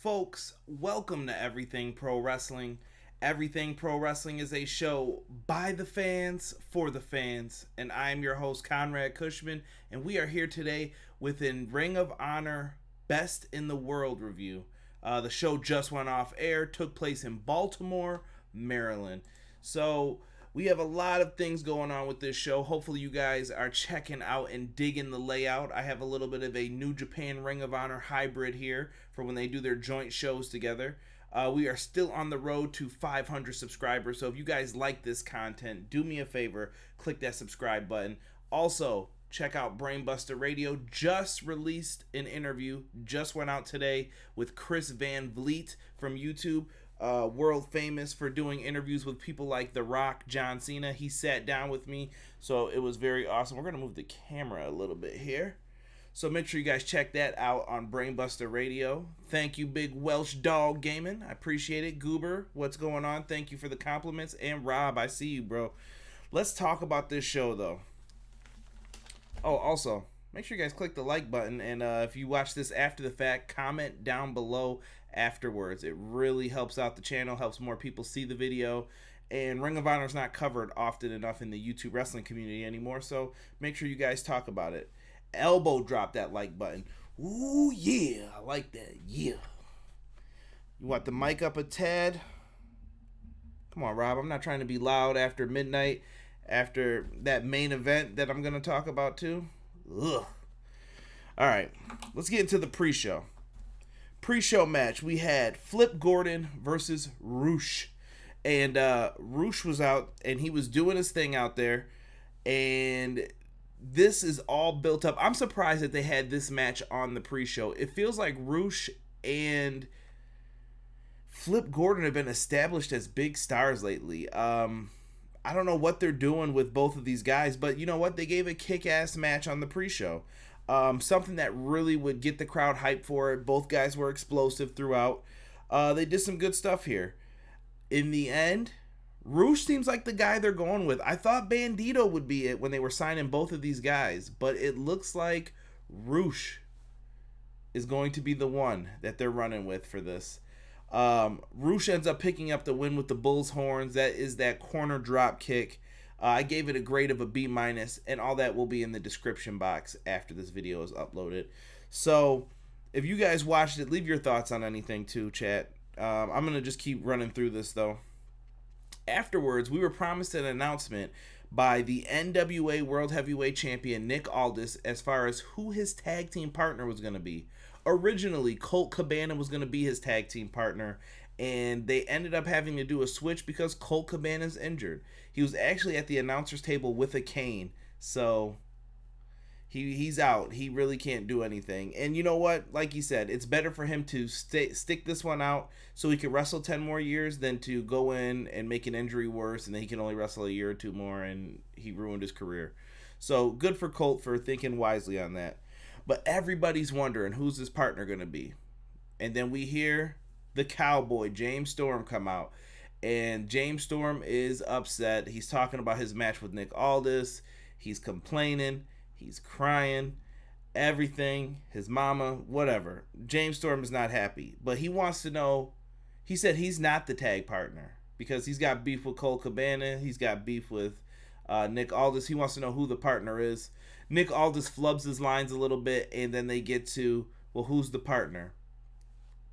Folks, welcome to Everything Pro Wrestling. Everything Pro Wrestling is a show by the fans, for the fans, and I am your host, Conrad Cushman, and we are here today with a Ring of Honor Best in the World review. The show just went off air, took place in Baltimore, Maryland. So, we have a lot of things going on with this show. Hopefully you guys are checking out and digging the layout. I have a little bit of a New Japan Ring of Honor hybrid here for when they do their joint shows together. We are still on the road to 500 subscribers, so if you guys like this content, do me a favor, click that subscribe button. Also, check out Brainbuster Radio. Just released an interview, just went out today with Chris Van Vliet from YouTube. World famous for doing interviews with people like The Rock, John Cena. He sat down with me, so it was very awesome. We're going to move the camera a little bit here. So make sure you guys check that out on Brainbuster Radio. Thank you, Big Welsh Dog Gaming. I appreciate it. Goober, what's going on? Thank you for the compliments. And Rob, I see you, bro. Let's talk about this show, though. Oh, also, make sure you guys click the like button. And if you watch this after the fact, comment down below afterwards. It really helps out the channel, helps more people see the video. And Ring of Honor is not covered often enough in the YouTube wrestling community anymore, so make sure you guys talk about it. Elbow drop that like button. Ooh, yeah, I like that. Yeah. You want the mic up a tad? Come on, Rob. I'm not trying to be loud after midnight, after that main event that I'm going to talk about too. Ugh. All right, let's get into the pre-show. Pre-show match, we had Flip Gordon versus ROH. And ROH was out, and he was doing his thing out there. And this is all built up. I'm surprised that they had this match on the pre-show. It feels like ROH and Flip Gordon have been established as big stars lately. I don't know what they're doing with both of these guys, but you know what? They gave a kick-ass match on the pre-show. Something that really would get the crowd hyped for it. Both guys were explosive throughout. They did some good stuff here. In the end, ROH seems like the guy they're going with. I thought Bandido would be it when they were signing both of these guys, but it looks like ROH is going to be the one that they're running with for this. ROH ends up picking up the win with the bull's horns. That is that corner drop kick. I gave it a grade of a B-, and all that will be in the description box after this video is uploaded. So, if you guys watched it, leave your thoughts on anything too, chat. I'm going to just keep running through this, though. Afterwards, we were promised an announcement by the NWA World Heavyweight Champion Nick Aldis as far as who his tag team partner was going to be. Originally, Colt Cabana was going to be his tag team partner, and they ended up having to do a switch because Colt Cabana's injured. He was actually at the announcer's table with a cane, so he's out. He really can't do anything. And you know what? Like he said, it's better for him to stick this one out so he can wrestle 10 more years than to go in and make an injury worse, and then he can only wrestle a year or two more, and he ruined his career. So good for Colt for thinking wisely on that. But everybody's wondering who's his partner going to be. And then we hear the Cowboy, James Storm, come out. And James Storm is upset. He's talking about his match with Nick Aldis. He's complaining. He's crying. Everything. His mama. Whatever. James Storm is not happy. But he wants to know. He said he's not the tag partner. Because he's got beef with Colt Cabana. He's got beef with Nick Aldis. He wants to know who the partner is. Nick Aldis flubs his lines a little bit. And then they get to, well, who's the partner?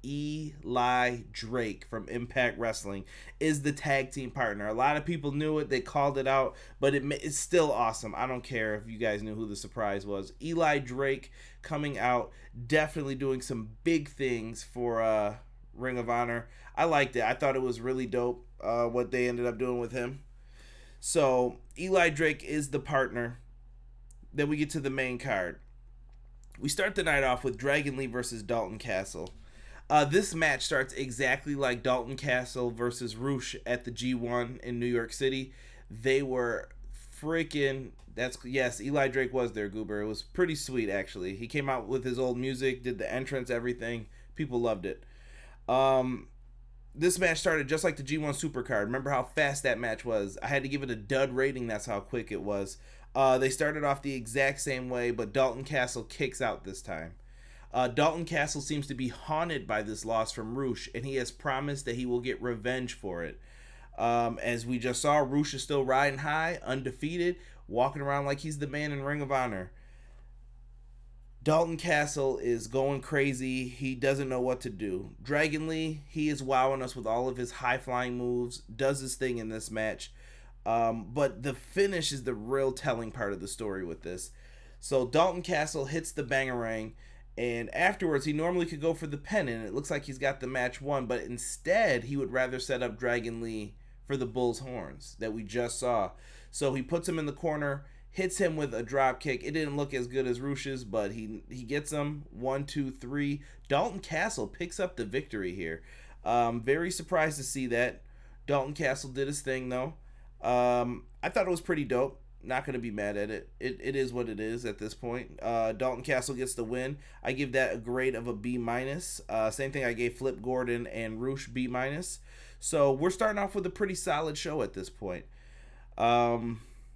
Eli Drake from Impact Wrestling is the tag team partner. A lot of people knew it. They called it out, but it's still awesome. I don't care if you guys knew who the surprise was. Eli Drake coming out, definitely doing some big things for Ring of Honor. I liked it. I thought it was really dope what they ended up doing with him. So Eli Drake is the partner. Then we get to the main card. We start the night off with Dragon Lee versus Dalton Castle. This match starts exactly like Dalton Castle versus ROH at the G1 in New York City. They were freaking... Yes, Eli Drake was there, Goober. It was pretty sweet, actually. He came out with his old music, did the entrance, everything. People loved it. This match started just like the G1 Supercard. Remember how fast that match was? I had to give it a dud rating. That's how quick it was. They started off the exact same way, but Dalton Castle kicks out this time. Dalton Castle seems to be haunted by this loss from Roosh, and he has promised that he will get revenge for it. As we just saw, Roosh is still riding high, undefeated, walking around like he's the man in Ring of Honor. Dalton Castle is going crazy. He doesn't know what to do. Dragon Lee, he is wowing us with all of his high-flying moves, does his thing in this match. But the finish is the real telling part of the story with this. So Dalton Castle hits the bangarang, and afterwards he normally could go for the pennant. It looks like he's got the match won, but instead he would rather set up Dragon Lee for the bull's horns that we just saw. So he puts him in the corner, hits him with a drop kick. It didn't look as good as Roosh's, but he gets him. 1, 2, 3. Dalton Castle picks up the victory here. Very surprised to see that. Dalton Castle did his thing though. I thought it was pretty dope. Not going to be mad at it. It is what it is at this point. Dalton Castle gets the win. I give that a grade of a B-. Same thing I gave Flip Gordon and Roosh B-. So we're starting off with a pretty solid show at this point.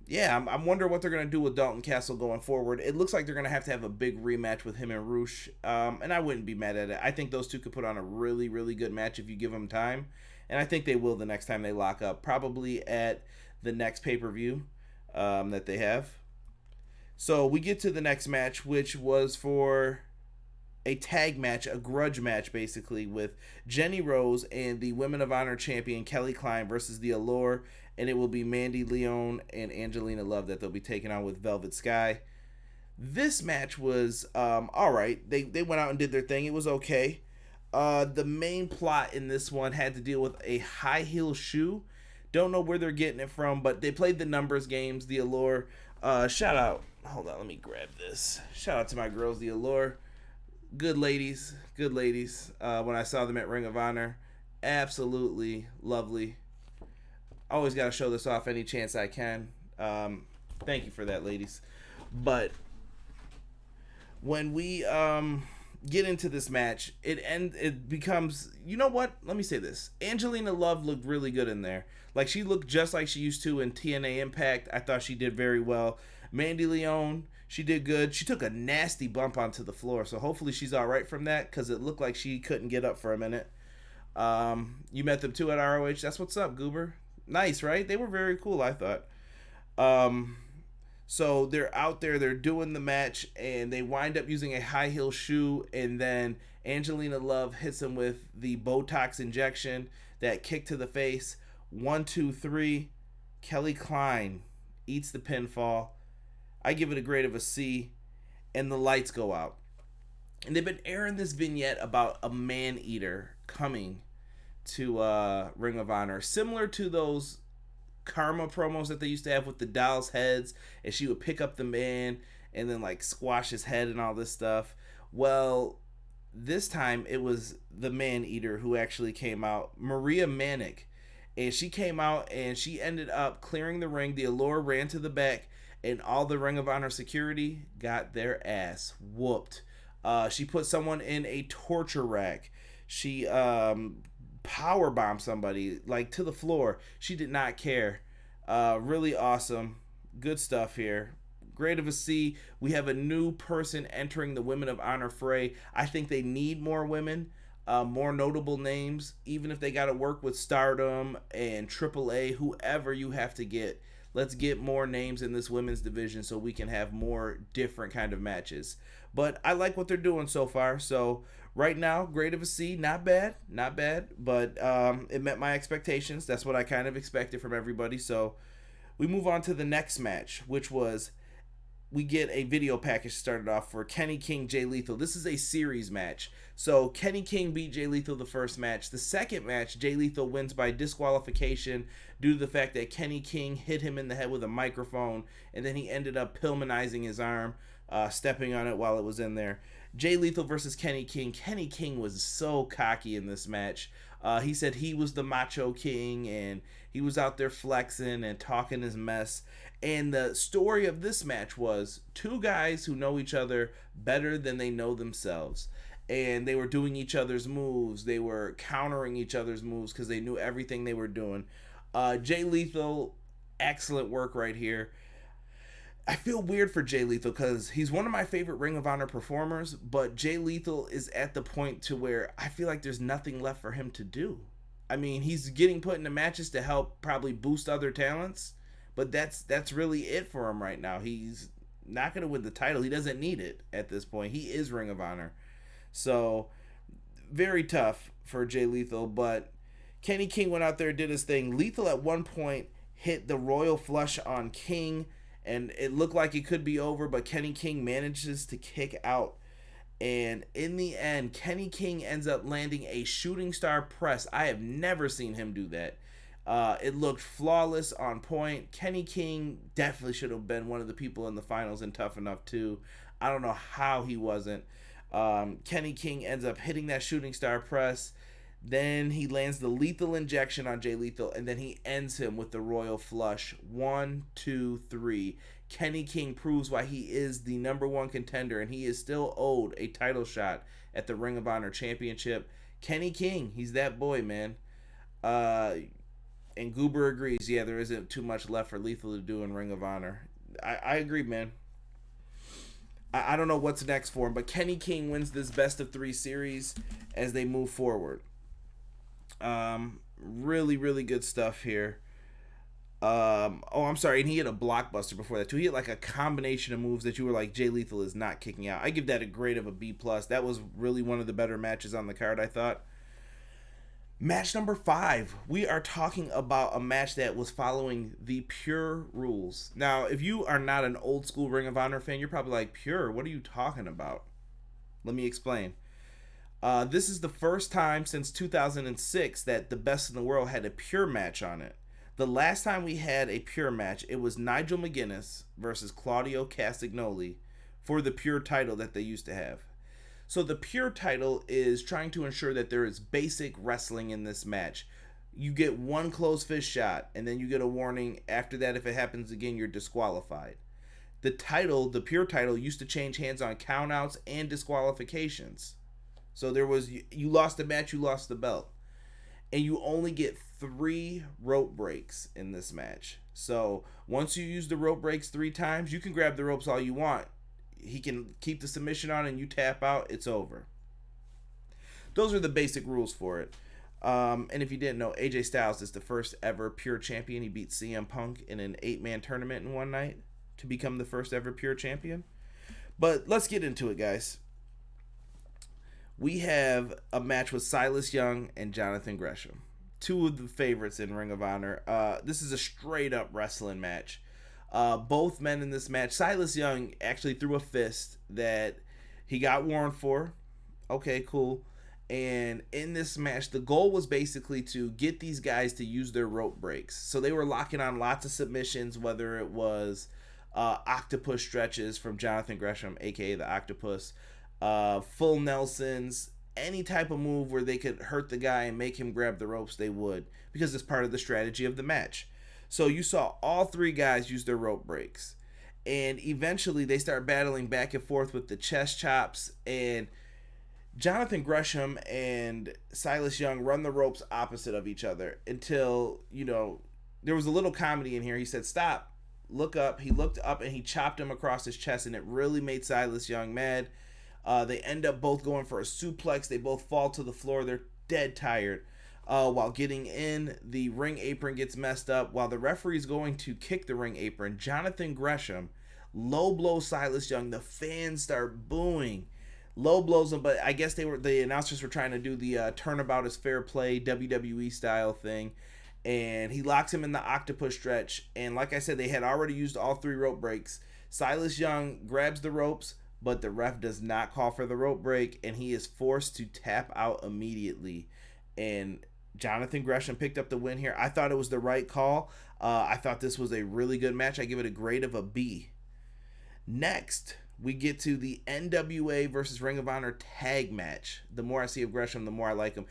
Yeah, I'm wondering what they're going to do with Dalton Castle going forward. It looks like they're going to have a big rematch with him and Roosh, and I wouldn't be mad at it. I think those two could put on a really, really good match if you give them time, and I think they will the next time they lock up, probably at the next pay-per-view that they have. So we get to the next match, which was for a tag match, a grudge match, basically, with Jenny Rose and the Women of Honor champion Kelly Klein versus the Allure, and it will be Mandy Leon and Angelina Love that they'll be taking on with Velvet Sky. This match was alright. They went out and did their thing. It was okay. The main plot in this one had to deal with a high heel shoe. Don't know where they're getting it from, but they played the numbers games, the Allure. Shout out. Hold on, let me grab this. Shout out to my girls, the Allure. Good ladies. When I saw them at Ring of Honor, absolutely lovely. Always got to show this off any chance I can. Thank you for that, ladies. But when we get into this match, it becomes, you know what? Let me say this. Angelina Love looked really good in there. Like, she looked just like she used to in TNA Impact. I thought she did very well. Mandy Leon, she did good. She took a nasty bump onto the floor, so hopefully she's all right from that, because it looked like she couldn't get up for a minute. You met them too at ROH. That's what's up, Goober. Nice, right? They were very cool, I thought. So they're out there, they're doing the match, and they wind up using a high heel shoe, and then Angelina Love hits him with the Botox injection, that kick to the face. 1, 2, 3. Kelly Klein eats the pinfall. I give it a grade of a C, and the lights go out. And they've been airing this vignette about a man-eater coming to Ring of Honor, similar to those Karma promos that they used to have with the doll's heads, and she would pick up the man and then like squash his head and all this stuff. Well, this time it was the man-eater who actually came out, Maria Manic, and she came out and she ended up clearing the ring. The Allure ran to the back, and all the Ring of Honor security got their ass whooped. She put someone in a torture rack. She power bombed somebody like to the floor. She did not care. Really awesome. Good stuff here. Grade of a C. We have a new person entering the Women of Honor fray. I think they need more women, more notable names, even if they got to work with Stardom and AAA, whoever you have to get. Let's get more names in this women's division so we can have more different kind of matches. But I like what they're doing so far. So right now, grade of a C. Not bad. But it met my expectations. That's what I kind of expected from everybody. So we move on to the next match, which was, we get a video package started off for Kenny King, Jay Lethal. This is a series match. So Kenny King beat Jay Lethal the first match. The second match, Jay Lethal wins by disqualification due to the fact that Kenny King hit him in the head with a microphone, and then he ended up Pillmanizing his arm, stepping on it while it was in there. Jay Lethal versus Kenny King. Kenny King was so cocky in this match. He said he was the Macho King, and he was out there flexing and talking his mess. And the story of this match was two guys who know each other better than they know themselves. And they were doing each other's moves. They were countering each other's moves because they knew everything they were doing. Jay Lethal, excellent work right here. I feel weird for Jay Lethal because he's one of my favorite Ring of Honor performers, but Jay Lethal is at the point to where I feel like there's nothing left for him to do. I mean, he's getting put into matches to help probably boost other talents, but that's really it for him right now. He's not going to win the title. He doesn't need it at this point. He is Ring of Honor. So, very tough for Jay Lethal, but Kenny King went out there, did his thing. Lethal at one point hit the Royal Flush on King, and it looked like it could be over, but Kenny King manages to kick out. And in the end, Kenny King ends up landing a shooting star press. I have never seen him do that. It looked flawless, on point. Kenny King definitely should have been one of the people in the finals and Tough Enough too. I don't know how he wasn't. Kenny King ends up hitting that shooting star press. Then he lands the lethal injection on Jay Lethal, and then he ends him with the Royal Flush. 1, 2, 3. Kenny King proves why he is the number one contender, and he is still owed a title shot at the Ring of Honor Championship. Kenny King, he's that boy, man. And Goober agrees, yeah, there isn't too much left for Lethal to do in Ring of Honor. I agree, man. I don't know what's next for him, but Kenny King wins this best of 3 series as they move forward. Really, really good stuff here. I'm sorry, and he hit a blockbuster before that too. He hit like a combination of moves that you were like, Jay Lethal is not kicking out. I give that a grade of a B+. That was really one of the better matches on the card, I thought. Match number 5. We are talking about a match that was following the Pure rules. Now, if you are not an old school Ring of Honor fan, you're probably like, Pure, what are you talking about? Let me explain. This is the first time since 2006 that the Best in the World had a Pure match on it. The last time we had a Pure match, it was Nigel McGuinness versus Claudio Castagnoli for the Pure title that they used to have. So the Pure title is trying to ensure that there is basic wrestling in this match. You get one closed fist shot, and then you get a warning. After that, if it happens again, you're disqualified. The title, the Pure title, used to change hands on countouts and disqualifications. So there was, you lost the match, you lost the belt. And you only get 3 rope breaks in this match. So once you use the rope breaks 3 times, you can grab the ropes all you want. He can keep the submission on and you tap out, it's over. Those are the basic rules for it. And if you didn't know, AJ Styles is the first ever Pure champion. He beat CM Punk in an 8-man tournament in one night to become the first ever Pure champion. But let's get into it, guys. We have a match with Silas Young and Jonathan Gresham. 2 of the favorites in Ring of Honor. This is a straight up wrestling match. Both men in this match, Silas Young actually threw a fist that he got warned for. Okay, cool. And in this match, the goal was basically to get these guys to use their rope breaks. So they were locking on lots of submissions, whether it was octopus stretches from Jonathan Gresham, aka the Octopus, full Nelsons, any type of move where they could hurt the guy and make him grab the ropes, they would, because it's part of the strategy of the match. So you saw all 3 guys use their rope breaks, and eventually they start battling back and forth with the chest chops, and Jonathan Gresham and Silas Young run the ropes opposite of each other until, there was a little comedy in here. He said, stop, look up. He looked up and he chopped him across his chest, and it really made Silas Young mad. They end up both going for a suplex. They both fall to the floor. They're dead tired. While getting in, the ring apron gets messed up. While the referee's going to kick the ring apron, Jonathan Gresham low blows Silas Young. The fans start booing. Low blows him, but I guess the announcers were trying to do the turnabout is fair play WWE style thing. And he locks him in the octopus stretch. And like I said, they had already used all 3 rope breaks. Silas Young grabs the ropes, but the ref does not call for the rope break, and he is forced to tap out immediately. And Jonathan Gresham picked up the win here. I thought it was the right call. I thought this was a really good match. I give it a grade of a B. Next, we get to the NWA versus Ring of Honor tag match. The more I see of Gresham, the more I like him.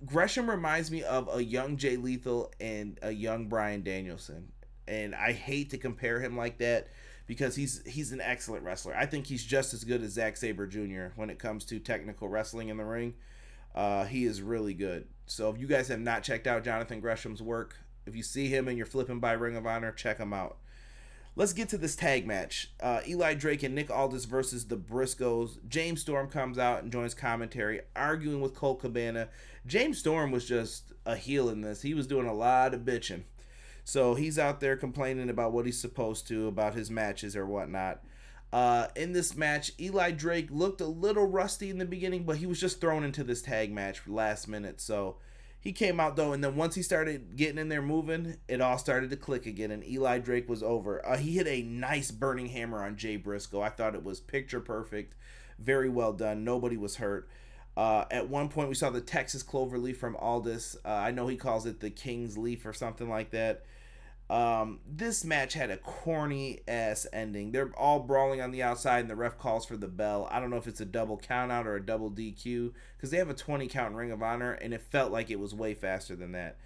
Gresham reminds me of a young Jay Lethal and a young Bryan Danielson. And I hate to compare him like that, because he's an excellent wrestler. I think he's just as good as Zack Sabre Jr. when it comes to technical wrestling in the ring. He is really good. So if you guys have not checked out Jonathan Gresham's work, if you see him and you're flipping by Ring of Honor, check him out. Let's get to this tag match. Eli Drake and Nick Aldis versus the Briscoes. James Storm comes out and joins commentary, arguing with Colt Cabana. James Storm was just a heel in this. He was doing a lot of bitching. So he's out there complaining about what he's supposed to, about his matches or whatnot. In this match, Eli Drake looked a little rusty in the beginning, but he was just thrown into this tag match last minute. So he came out though, and then once he started getting in there moving, it all started to click again, and Eli Drake was over. He hit a nice burning hammer on Jay Briscoe. I thought it was picture perfect. Very well done. Nobody was hurt. At one point, we saw the Texas Cloverleaf from Aldis. I know he calls it the King's Leaf or something like that. This match had a corny ass ending. They're all brawling on the outside and the ref calls for the bell. I don't know if it's a double count out or a double DQ because they have a 20 count in Ring of Honor and it felt like it was way faster than that.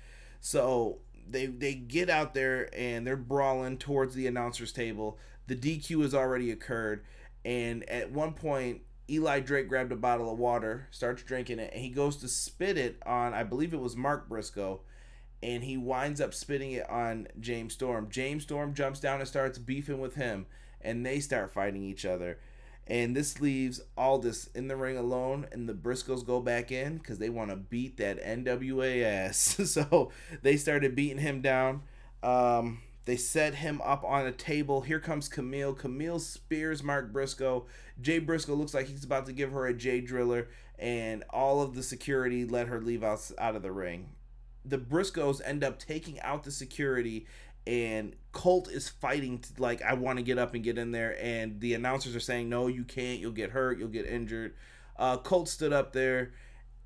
So they get out there and they're brawling towards the announcer's table. The DQ has already occurred, and at one point Eli Drake grabbed a bottle of water, starts drinking it, and he goes to spit it on, I believe it was Mark Briscoe, and he winds up spitting it on James Storm. James Storm jumps down and starts beefing with him, and they start fighting each other. And this leaves Aldis in the ring alone, and the Briscoes go back in because they want to beat that NWA ass. So they started beating him down. They set him up on a table. Here comes Camille. Camille spears Mark Briscoe. Jay Briscoe looks like he's about to give her a J driller, and all of the security let her leave out of the ring. The Briscoes end up taking out the security, and Colt is fighting like, I want to get up and get in there, and the announcers are saying, no, you can't, you'll get hurt, you'll get injured. Colt stood up there.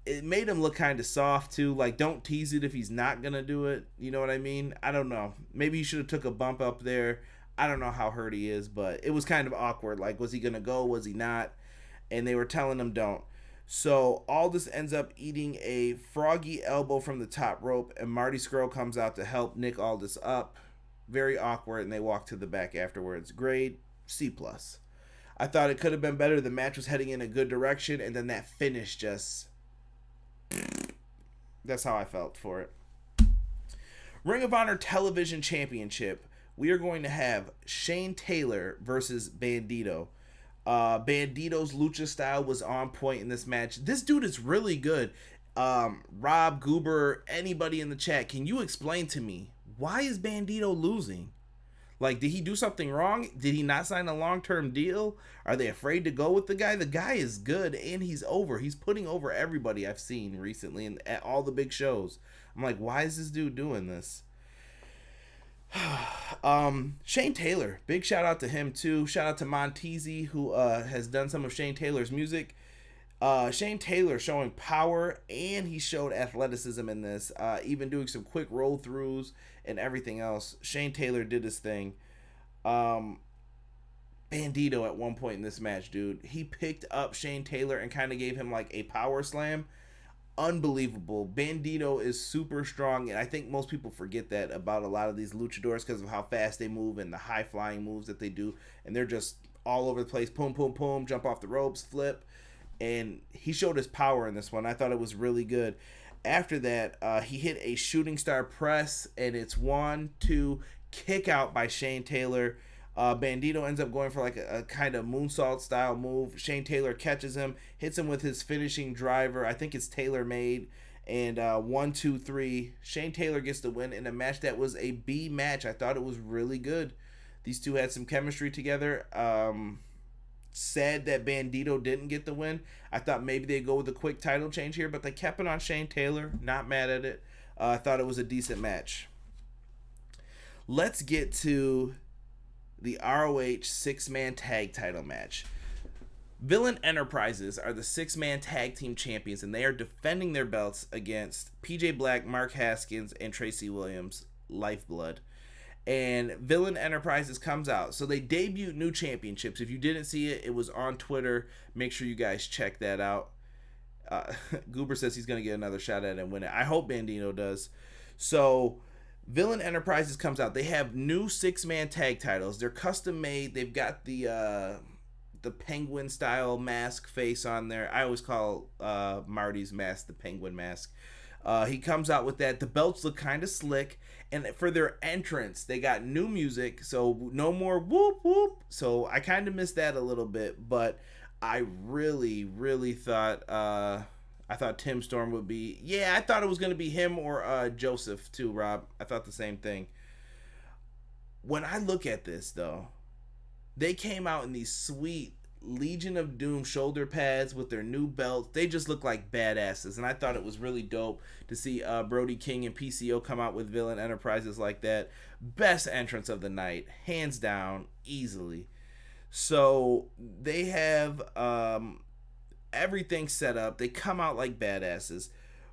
It made him look kind of soft too, like, don't tease it if he's not gonna do it, you know what I mean? I don't know, maybe he should have took a bump up there. I don't know how hurt he is, but it was kind of awkward, like, was he gonna go, was he not? And they were telling him don't. So Aldis ends up eating a froggy elbow from the top rope, and Marty Scurll comes out to help Nick Aldis up. Very awkward, and they walk to the back afterwards. Grade C+. I thought it could have been better. The match was heading in a good direction, and then that finish just... That's how I felt for it. Ring of Honor Television Championship. We are going to have Shane Taylor versus Bandido. Bandido's lucha style was on point in this match. This dude is really good. Rob, Goober, anybody in the chat, can you explain to me, why is Bandido losing? Like, did he do something wrong? Did he not sign a long-term deal? Are they afraid to go with the guy? The guy is good, and he's over. He's putting over everybody I've seen recently and at all the big shows. I'm like, why is this dude doing this? Shane Taylor, big shout out to him too. Shout out to Montezi, who has done some of Shane Taylor's music. Shane Taylor showing power, and he showed athleticism in this, even doing some quick roll throughs and everything else. Shane Taylor did his thing. Bandido at one point in this match, dude, he picked up Shane Taylor and kind of gave him like a power slam. Unbelievable. Bandido is super strong, and I think most people forget that about a lot of these luchadors because of how fast they move and the high flying moves that they do, and they're just all over the place. Boom, boom, boom, jump off the ropes, flip, and he showed his power in this one. I thought it was really good. After that, he hit a shooting star press, and it's 1-2 kick out by Shane Taylor. Bandido ends up going for like a kind of moonsault style move. Shane Taylor catches him, hits him with his finishing driver. I think it's Taylor made. And 1, 2, 3. Shane Taylor gets the win in a match that was a B match. I thought it was really good. These two had some chemistry together. Sad that Bandido didn't get the win. I thought maybe they'd go with a quick title change here, but they kept it on Shane Taylor. Not mad at it. I thought it was a decent match. Let's get to the ROH 6-man tag title match. Villain Enterprises are the 6-man tag team champions, and they are defending their belts against PJ Black, Mark Haskins, and Tracy Williams, Lifeblood. And Villain Enterprises comes out. So they debuted new championships. If you didn't see it, it was on Twitter. Make sure you guys check that out. Goober says he's going to get another shot at it and win it. I hope Bandido does. So Villain Enterprises comes out. They have new 6-man tag titles. They're custom made. They've got the penguin style mask face on there. I always call Marty's mask the penguin mask. He comes out with that. The belts look kind of slick. And for their entrance, they got new music. So no more whoop whoop. So I kind of missed that a little bit. But I really, really thought I thought Tim Storm would be. Yeah, I thought it was going to be him or Joseph too, Rob. I thought the same thing. When I look at this, though, they came out in these sweet Legion of Doom shoulder pads with their new belts. They just look like badasses, and I thought it was really dope to see Brody King and PCO come out with Villain Enterprises like that. Best entrance of the night, hands down, easily. So they have everything set up. They come out like badasses.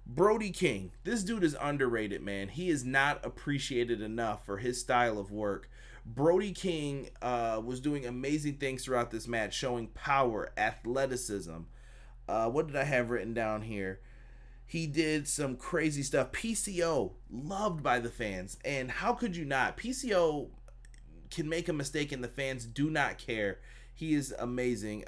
Brody King, this dude is underrated, man. He is not appreciated enough for his style of work. Brody King was doing amazing things throughout this match, showing power, athleticism. What did I have written down here? He did some crazy stuff. PCO, loved by the fans. And how could you not? PCO can make a mistake and the fans do not care. He is amazing.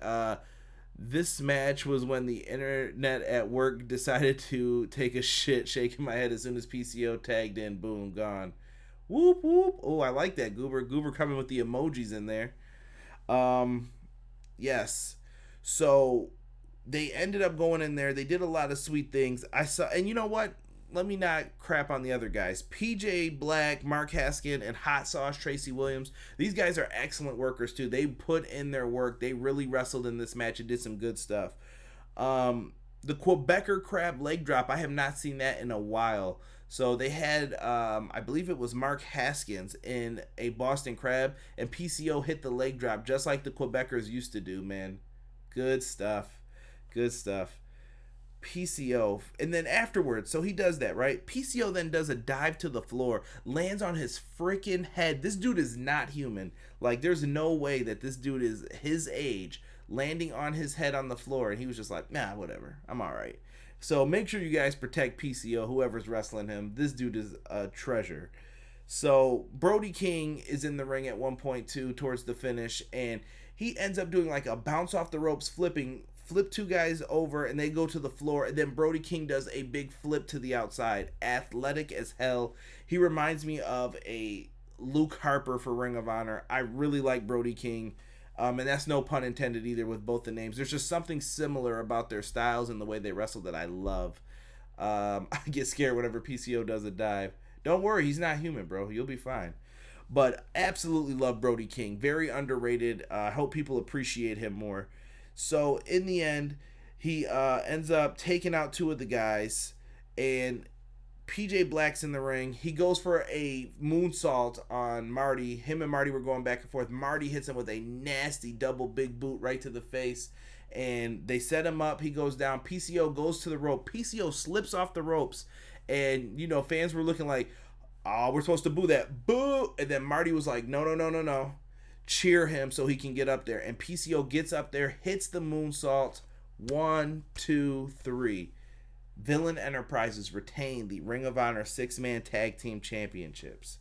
This match was when the internet at work decided to take a shit, shaking my head as soon as PCO tagged in. Boom, gone. Whoop, whoop. Oh, I like that. Goober coming with the emojis in there. Yes. So they ended up going in there. They did a lot of sweet things. I saw, and you know what? Let me not crap on the other guys. PJ Black, Mark Haskins, and Hot Sauce Tracy Williams. These guys are excellent workers too. They put in their work. They really wrestled in this match and did some good stuff. The Quebecer crab leg drop, I have not seen that in a while. So they had, I believe it was Mark Haskins in a Boston Crab, and PCO hit the leg drop just like the Quebecers used to do, man. Good stuff. Good stuff. PCO, and then afterwards, so he does that, right? PCO then does a dive to the floor, lands on his freaking head. This dude is not human. Like, there's no way that this dude is his age, landing on his head on the floor, and he was just like, nah, whatever, I'm all right. So make sure you guys protect PCO, whoever's wrestling him. This dude is a treasure. So Brody King is in the ring at 1.2 towards the finish, and he ends up doing like a bounce off the ropes, flip two guys over, and they go to the floor, and then Brody King does a big flip to the outside. Athletic as hell. He reminds me of a Luke Harper for Ring of Honor. I really like Brody King, and that's no pun intended either with both the names. There's just something similar about their styles and the way they wrestle that I love. I get scared whenever PCO does a dive. Don't worry, he's not human, bro. You'll be fine. But absolutely love Brody King. Very underrated. I hope people appreciate him more. So in the end, he ends up taking out two of the guys, and PJ Black's in the ring. He goes for a moonsault on Marty. Him and Marty were going back and forth. Marty hits him with a nasty double big boot right to the face, and they set him up. He goes down. PCO goes to the rope. PCO slips off the ropes, and you know, fans were looking like, oh, we're supposed to boo that. Boo! And then Marty was like, no. Cheer him so he can get up there. And PCO gets up there, hits the moonsault. 1, 2, 3. Villain Enterprises retain the Ring of Honor 6-man tag team championships.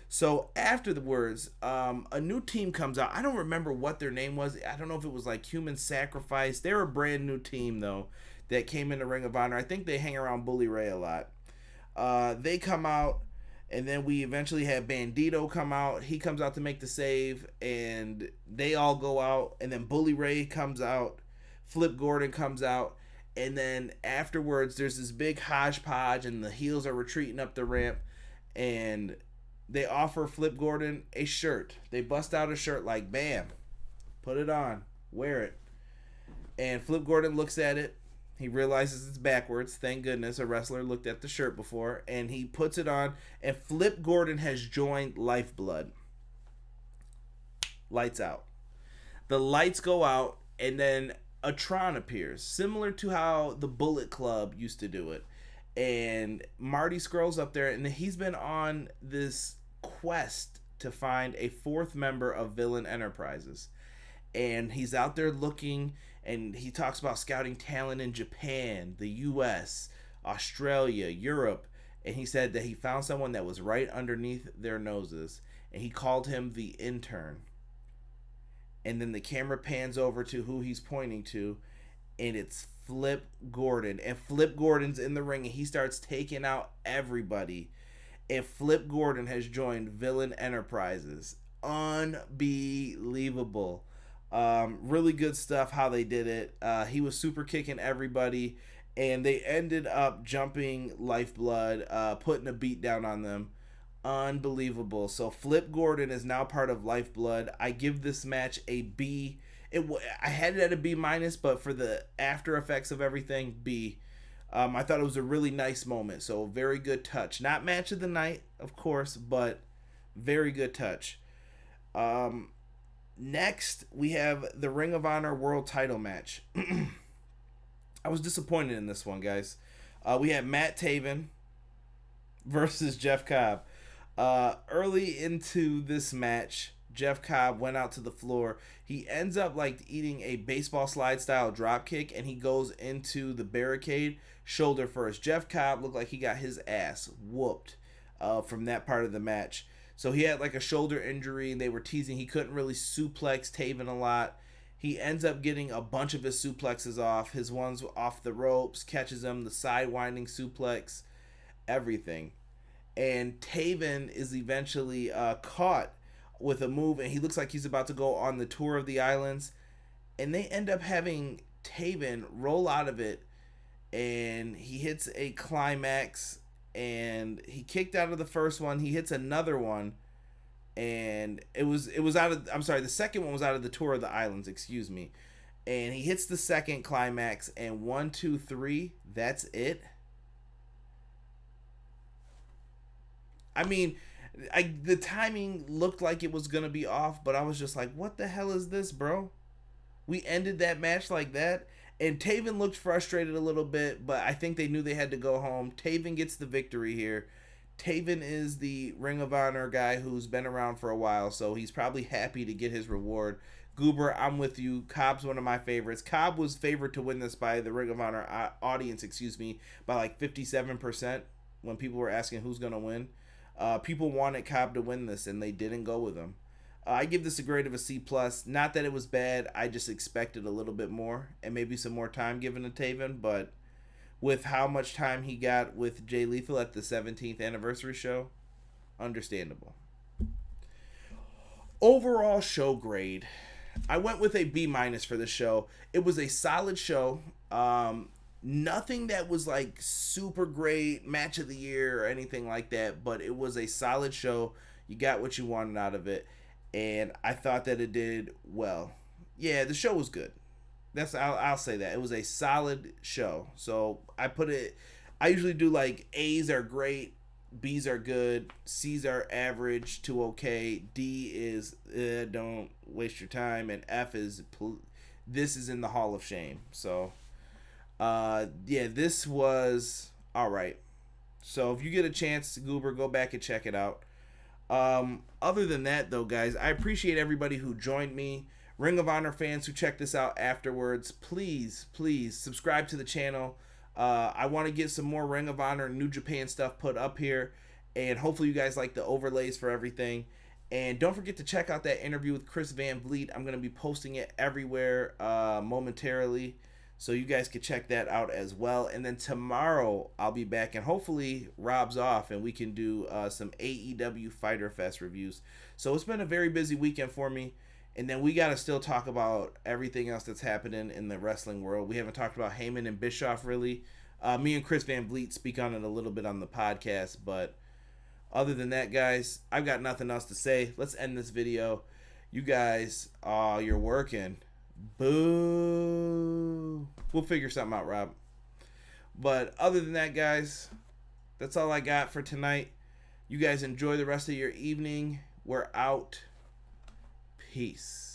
So afterwards, a new team comes out. I don't remember what their name was. I don't know if it was like Human Sacrifice. They're a brand new team though that came into Ring of Honor. I think they hang around Bully Ray a lot. They come out. And then we eventually have Bandido come out. He comes out to make the save, and they all go out. And then Bully Ray comes out. Flip Gordon comes out. And then afterwards, there's this big hodgepodge, and the heels are retreating up the ramp. And they offer Flip Gordon a shirt. They bust out a shirt like, bam, put it on, wear it. And Flip Gordon looks at it. He realizes it's backwards. Thank goodness a wrestler looked at the shirt before. And he puts it on. And Flip Gordon has joined Lifeblood. Lights out. The lights go out. And then a Tron appears. Similar to how the Bullet Club used to do it. And Marty scrolls up there. And he's been on this quest to find a fourth member of Villain Enterprises. And he's out there looking, and he talks about scouting talent in Japan, the US, Australia, Europe, and he said that he found someone that was right underneath their noses, and he called him the intern. And then the camera pans over to who he's pointing to, and it's Flip Gordon. And Flip Gordon's in the ring and he starts taking out everybody. And Flip Gordon has joined Villain Enterprises. Unbelievable. Really good stuff how they did it. He was super kicking everybody. And they ended up jumping Lifeblood, putting a beat down on them. Unbelievable. So Flip Gordon is now part of Lifeblood. I give this match a B. I had it at a B minus, but for the after effects of everything, B. I thought it was a really nice moment. So very good touch. Not match of the night, of course, but very good touch. Next, we have the Ring of Honor World Title match. I was disappointed in this one, guys. We had Matt Taven versus Jeff Cobb. Early into this match, Jeff Cobb went out to the floor. He ends up like eating a baseball slide style drop kick, and he goes into the barricade shoulder first. Jeff Cobb looked like he got his ass whooped from that part of the match. So he had like a shoulder injury, and they were teasing he couldn't really suplex Taven a lot. He ends up getting a bunch of his suplexes off. His ones off the ropes, catches him, the side winding suplex, everything. And Taven is eventually caught with a move, and he looks like he's about to go on the tour of the islands. And they end up having Taven roll out of it, and he hits a climax, and he kicked out of the first one. He hits another one, and it was out of, I'm sorry, the second one was out of the tour of the islands, excuse me. And he hits the second climax, and 1, 2, 3, that's it. I mean, the timing looked like it was going to be off, but I was just like, what the hell is this, bro? We ended that match like that, and Taven looked frustrated a little bit, but I think they knew they had to go home. Taven gets the victory here. Taven is the Ring of Honor guy who's been around for a while, so he's probably happy to get his reward. Goober, I'm with you. Cobb's one of my favorites. Cobb was favored to win this by the Ring of Honor audience, by like 57% when people were asking who's going to win. People wanted Cobb to win this, and they didn't go with him. I give this a grade of a C+. Not that it was bad. I just expected a little bit more and maybe some more time given to Taven. But with how much time he got with Jay Lethal at the 17th anniversary show, understandable. Overall show grade, I went with a B- for the show. It was a solid show. Nothing that was like super great, match of the year or anything like that, but it was a solid show. You got what you wanted out of it, and I thought that it did well. Yeah, the show was good. I'll say that. It was a solid show. So I usually do like A's are great, B's are good, C's are average to okay, D is don't waste your time, and F is this is in the Hall of Shame. So yeah, this was all right. So if you get a chance, Goober, go back and check it out. Other than that, though, guys, I appreciate everybody who joined me. Ring of Honor fans who check this out afterwards, please subscribe to the channel. I want to get some more Ring of Honor New Japan stuff put up here, and hopefully you guys like the overlays for everything. And don't forget to check out that interview with Chris Van Vliet. I'm going to be posting it everywhere momentarily, so you guys can check that out as well. And then tomorrow I'll be back, and hopefully Rob's off and we can do some AEW Fyter Fest reviews. So it's been a very busy weekend for me. And then we got to still talk about everything else that's happening in the wrestling world. We haven't talked about Heyman and Bischoff really. Me and Chris Van Vliet speak on it a little bit on the podcast. But other than that, guys, I've got nothing else to say. Let's end this video. You guys, you're working. Boo. We'll figure something out, Rob. But other than that, guys, that's all I got for tonight. You guys enjoy the rest of your evening. We're out. Peace.